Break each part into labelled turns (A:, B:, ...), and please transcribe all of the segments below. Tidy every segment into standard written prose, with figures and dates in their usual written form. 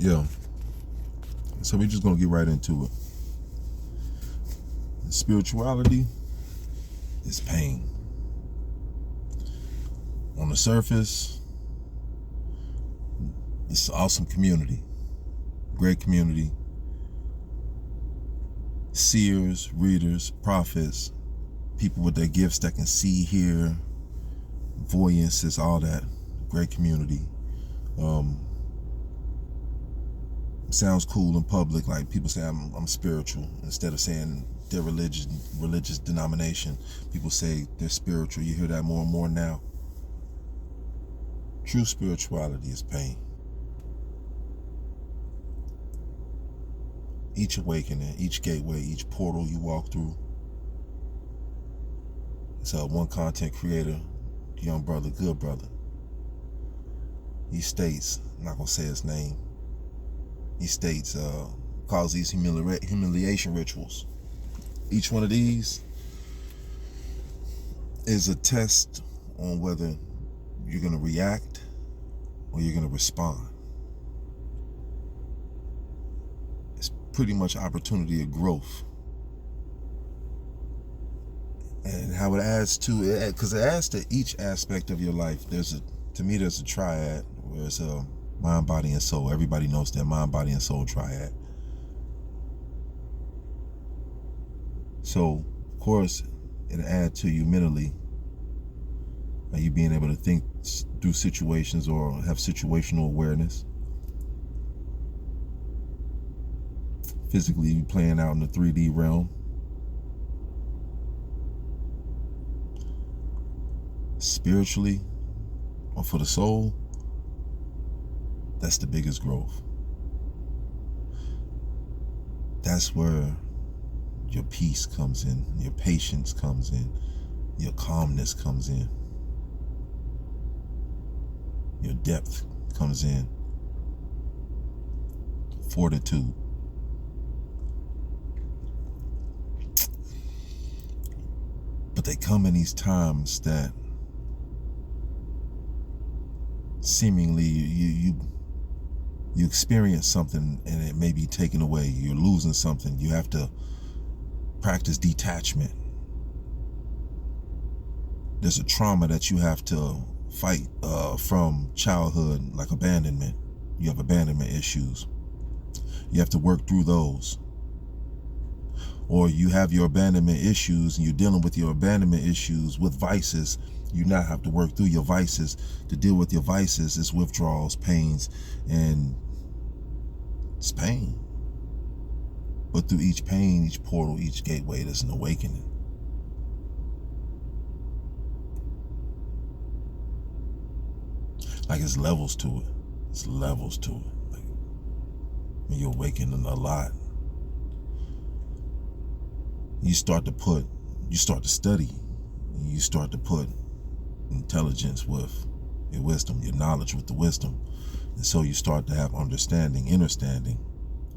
A: Yeah. So we're just gonna get right into it. Spirituality is pain. On the surface, it's an awesome community. Great community. Seers, readers, prophets, people with their gifts that can see, hear, voyances, all that. Great community. Sounds cool in public, like people say I'm spiritual. Instead of saying their religious denomination, people say they're spiritual. You hear that more and more now. True spirituality is pain. Each awakening, each gateway, each portal you walk through. It's one content creator, young brother, good brother. He states, I'm not gonna say his name. He states, calls these humiliation rituals. Each one of these is a test on whether you're gonna react or you're gonna respond. It's pretty much opportunity of growth. And how it adds to it, because it adds to each aspect of your life. There's a triad where it's mind, body, and soul. Everybody knows that mind, body, and soul triad. So, of course, it'll add to you mentally, by you being able to think through situations or have situational awareness. Physically, you playing out in the 3D realm. Spiritually, or for the soul, that's the biggest growth. That's where your peace comes in, your patience comes in, your calmness comes in, your depth comes in, fortitude. But they come in these times that seemingly you experience something and it may be taken away. You're losing something. You have to practice detachment. There's a trauma that you have to fight from childhood, like abandonment. You have abandonment issues. You have to work through those. Or you have your abandonment issues and you're dealing with your abandonment issues with vices. You now have to work through your vices. To deal with your vices is withdrawals, pains, and it's pain. But through each pain, each portal, each gateway, there's an awakening. Like it's levels to it. It's levels to it. Like when you're awakening a lot, you start to study, and you start to put intelligence with your wisdom, your knowledge with the wisdom. And so you start to have understanding, understanding.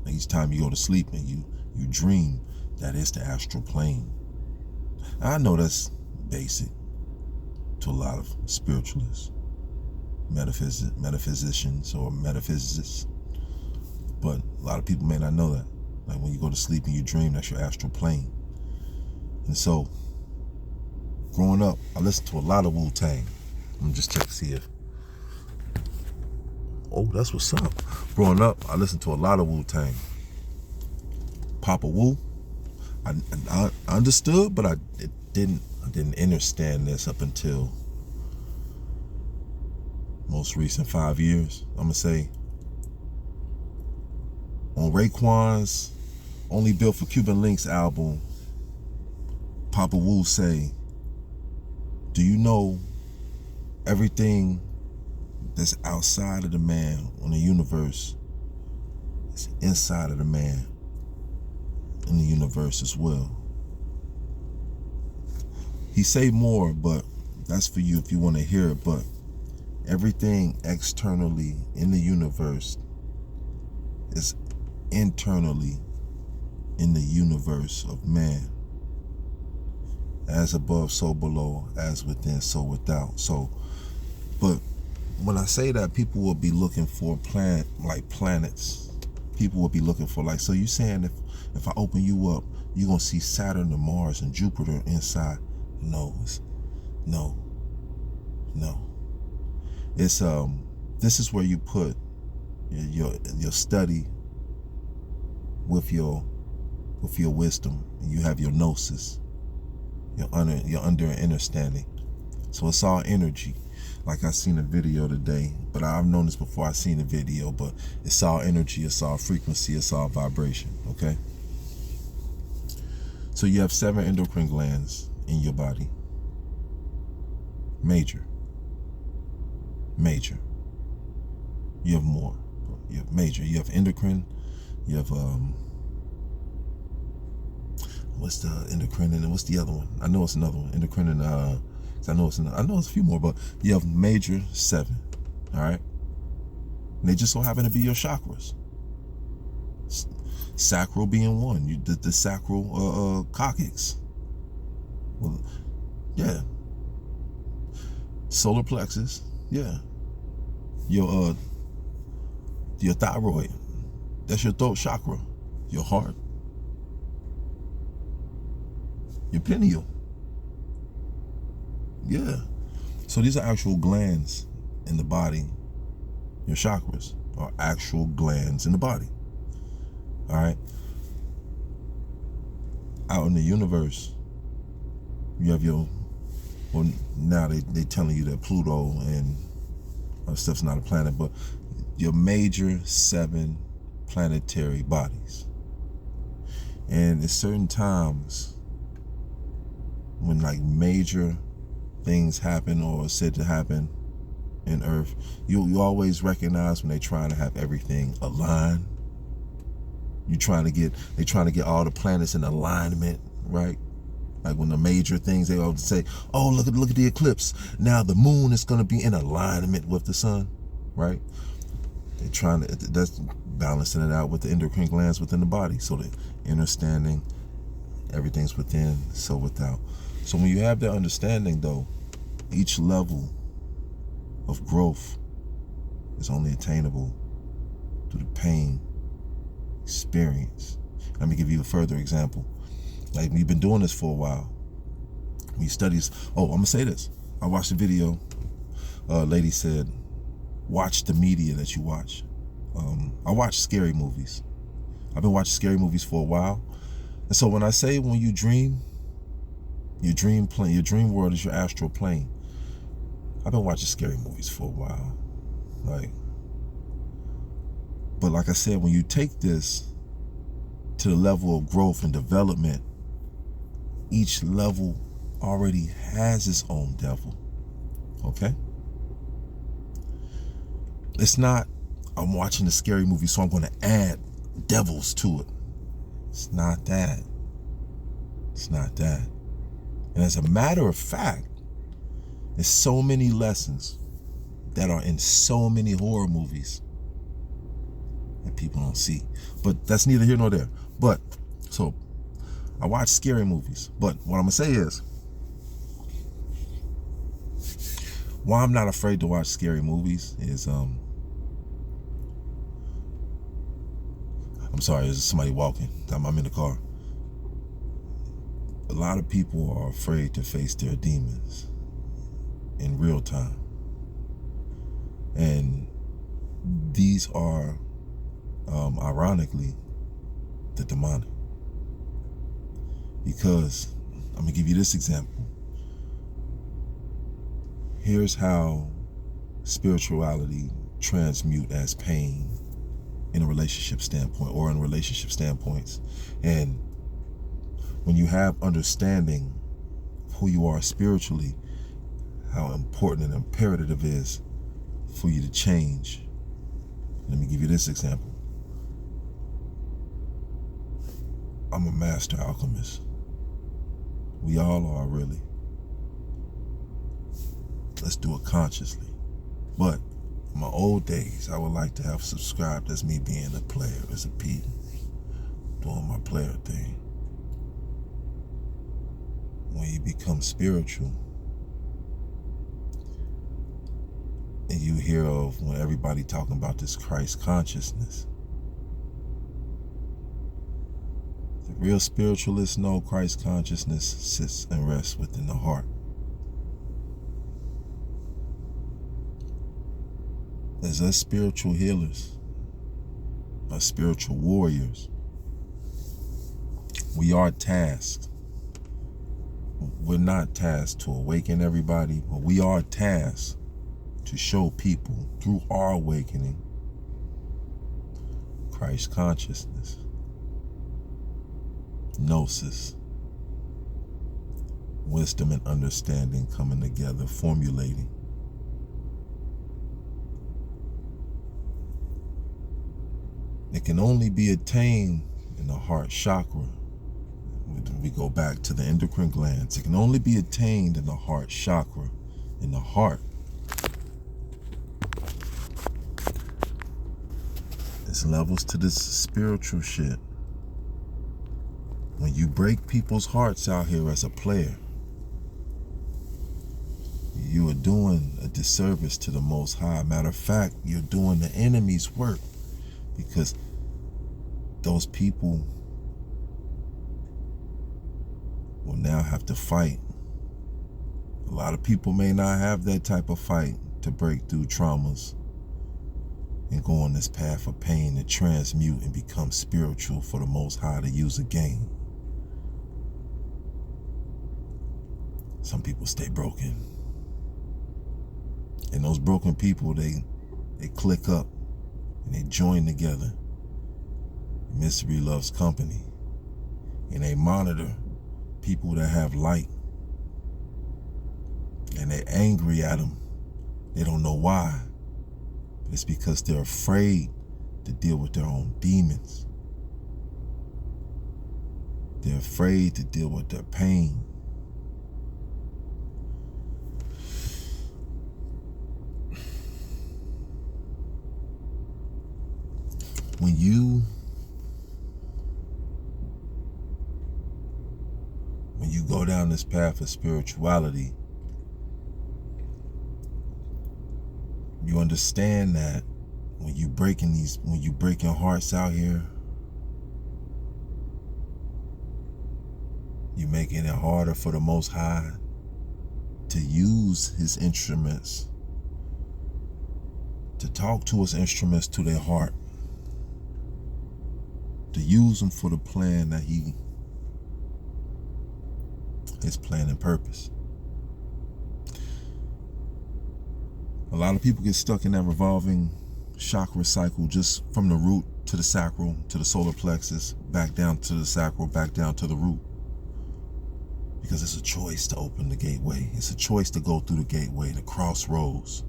A: And each time you go to sleep and you dream, that is the astral plane. I know that's basic to a lot of spiritualists, metaphysicians or metaphysicists, but a lot of people may not know that. Like when you go to sleep and you dream, that's your astral plane. And so, growing up, I listened to a lot of Wu-Tang. Let me just check to see if... Oh, that's what's up. Growing up, I listened to a lot of Wu-Tang. Papa Wu, I understood, but I didn't understand this up until most recent 5 years. I'm gonna say on Raekwon's Only Built for Cuban Links album, Papa Wu say, do you know everything that's outside of the man on the universe is inside of the man in the universe as well? He say more, but that's for you if you want to hear it. But everything externally in the universe is internally in the universe of man. As above, so below, as within, so without. So, but when I say that, people will be looking for planets. People will be looking for so you saying if I open you up, you're gonna see Saturn and Mars and Jupiter inside? No, no. It's this is where you put your study with your wisdom, and you have your gnosis, your understanding. So it's all energy. Like I seen a video today, but I've known this before I seen the video, but it's all energy, it's all frequency, it's all vibration, okay? So you have 7 endocrine glands in your body. Major. You have more. You have major. You have endocrine. You have what's the endocrine and what's the other one? I know it's another one. Endocrine and I know it's a few more, but you have major 7. All right. And they just so happen to be your chakras. Sacral being one. You the sacral coccyx. Well, yeah. Solar plexus. Yeah. Your thyroid. That's your throat chakra. Your heart. Your pineal. Yeah. So these are actual glands in the body. Your chakras are actual glands in the body. All right. Out in the universe, you have well, now they telling you that Pluto and other stuff's not a planet, but your major 7 planetary bodies. And at certain times when major things happen or said to happen in Earth, you always recognize when they're trying to have everything aligned. They're trying to get all the planets in alignment, right? Like when the major things, they always say, oh, look at the eclipse. Now the moon is going to be in alignment with the sun, right? They're trying to, that's balancing it out with the endocrine glands within the body. So the understanding, everything's within, so without. So when you have that understanding though, each level of growth is only attainable through the pain experience. Let me give you a further example. Like we've been doing this for a while. We studies. Oh, I'm gonna say this. I watched a video. A lady said, "Watch the media that you watch." I watch scary movies. I've been watching scary movies for a while, and so when I say when you dream, your dream plane, your dream world is your astral plane. I've been watching scary movies for a while, but like I said, when you take this to the level of growth and development, each level already has its own devil, okay? It's not, I'm watching a scary movie, so I'm going to add devils to it. It's not that. It's not that. And as a matter of fact, there's so many lessons that are in so many horror movies that people don't see. But that's neither here nor there. But, so, I watch scary movies. But what I'm going to say is, why I'm not afraid to watch scary movies is, I'm sorry, there's somebody walking. I'm in the car. A lot of people are afraid to face their demons in real time. And these are, ironically, the demonic. Because, I'm going to give you this example. Here's how spirituality transmute as pain in a relationship standpoint or in relationship standpoints. And when you have understanding of who you are spiritually, how important and imperative it is for you to change. Let me give you this example. I'm a master alchemist. We all are, really. Let's do it consciously. But in my old days, I would like to have subscribed as me being a player, as a P, doing my player thing. When you become spiritual, And you hear of when everybody talking about this Christ consciousness. The real spiritualists know Christ consciousness sits and rests within the heart. As us spiritual healers, us spiritual warriors, we are tasked. We're not tasked to awaken everybody, but we are tasked to show people through our awakening Christ consciousness, gnosis, wisdom and understanding coming together, formulating. It can only be attained in the heart chakra. We go back to the endocrine glands. It can only be attained in the heart chakra, in the heart. It's levels to this spiritual shit. When you break people's hearts out here as a player, you are doing a disservice to the Most High. Matter of fact, you're doing the enemy's work, because those people will now have to fight. A lot of people may not have that type of fight to break through traumas and go on this path of pain and transmute and become spiritual for the Most High to use again. Some people stay broken. And those broken people, they click up and they join together. Misery loves company. And they monitor people that have light. And they're angry at them. They don't know why. But it's because they're afraid to deal with their own demons. They're afraid to deal with their pain. When you go down this path of spirituality, you understand that when you breaking hearts out here, you're making it harder for the Most High to use his instruments, to talk to his instruments to their heart, to use them for the plan that his plan and purpose. A lot of people get stuck in that revolving chakra cycle, just from the root to the sacral, to the solar plexus, back down to the sacral, back down to the root. Because it's a choice to open the gateway. It's a choice to go through the gateway, the crossroads.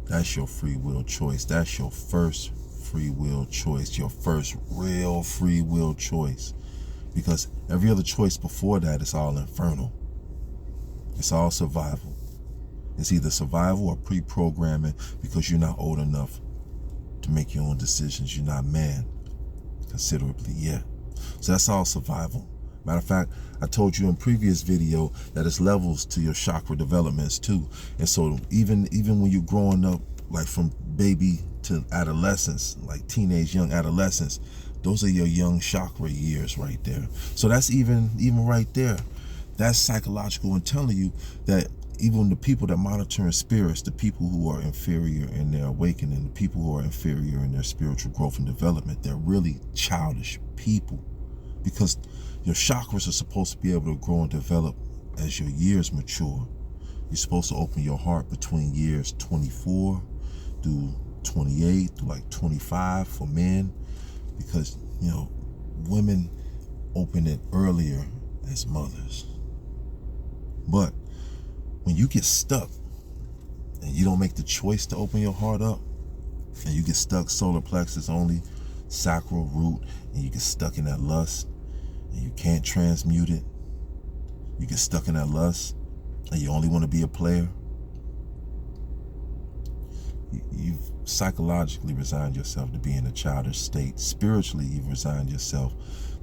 A: That's your free will choice. That's your first free will choice, your first real free will choice. Because every other choice before that is all infernal. It's all survival. It's either survival or pre-programming, because you're not old enough to make your own decisions. You're not man considerably yet. So that's all survival. Matter of fact, I told you in previous video that it's levels to your chakra developments too. And so even when you're growing up, like from baby to adolescence, like teenage, young adolescence, those are your young chakra years right there. So that's even right there. That's psychological and telling you that even the people that monitor in spirits, the people who are inferior in their awakening, the people who are inferior in their spiritual growth and development, they're really childish people. Because your chakras are supposed to be able to grow and develop as your years mature. You're supposed to open your heart between years 24 through 28 through like 25 for men, because women open it earlier as mothers. But when you get stuck and you don't make the choice to open your heart up, and you get stuck solar plexus only, sacral, root, and you get stuck in that lust and you can't transmute it, you get stuck in that lust and you only want to be a player, you've psychologically resigned yourself to be in a childish state. Spiritually, you've resigned yourself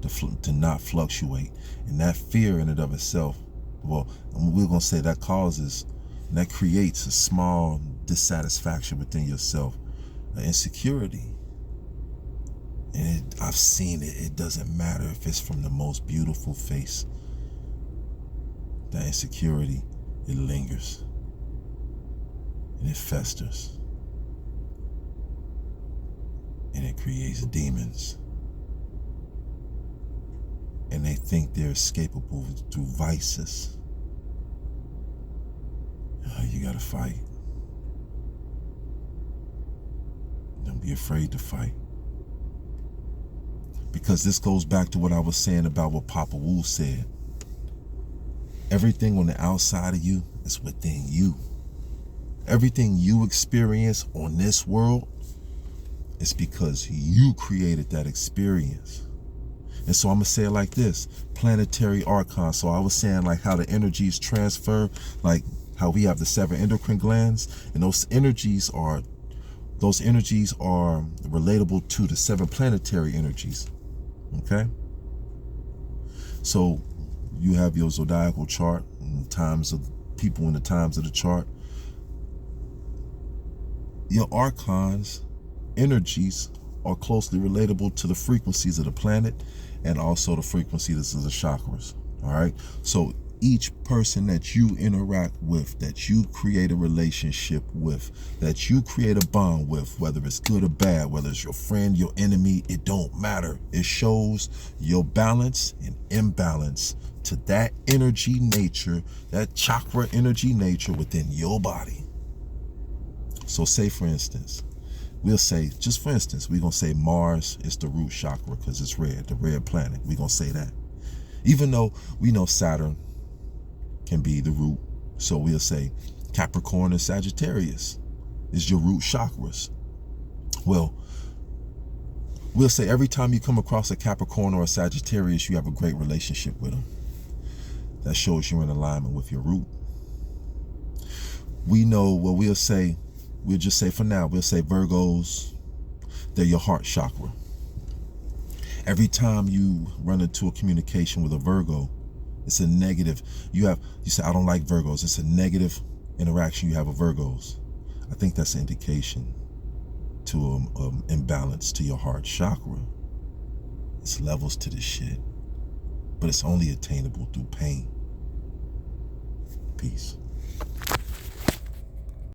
A: to not fluctuate. And that fear in and of itself, well, we're going to say that causes And that creates a small dissatisfaction within yourself, an insecurity. And I've seen it. It doesn't matter if it's from the most beautiful face. That insecurity, it lingers. And it festers. And it creates demons. And they think they're escapable through vices. You gotta fight. Don't be afraid to fight. Because this goes back to what I was saying about what Papa Wu said. Everything on the outside of you is within you. Everything you experience on this world is because you created that experience. And so I'm going to say it like this, planetary archon. So I was saying like how the energies transfer, like how we have the 7 endocrine glands, and those energies are relatable to the 7 planetary energies. Okay? So you have your zodiacal chart and times of people in the times of the chart. Your archons, energies, are closely relatable to the frequencies of the planet and also the frequencies of the chakras. All right. So each person that you interact with, that you create a relationship with, that you create a bond with, whether it's good or bad, whether it's your friend, your enemy, it don't matter. It shows your balance and imbalance to that energy nature, that chakra energy nature within your body. So say for instance, we'll say, just for instance, we're going to say Mars is the root chakra because it's red, the red planet. We're going to say that. Even though we know Saturn can be the root. So we'll say Capricorn and Sagittarius is your root chakras. Well, we'll say every time you come across a Capricorn or a Sagittarius, you have a great relationship with them. That shows you're in alignment with your root. We know, well, we'll just say for now, we'll say Virgos, they're your heart chakra. Every time you run into a communication with a Virgo, it's a negative. You say, I don't like Virgos. It's a negative interaction you have with Virgos. I think that's an indication to an imbalance to your heart chakra. It's levels to this shit, but it's only attainable through pain. Peace.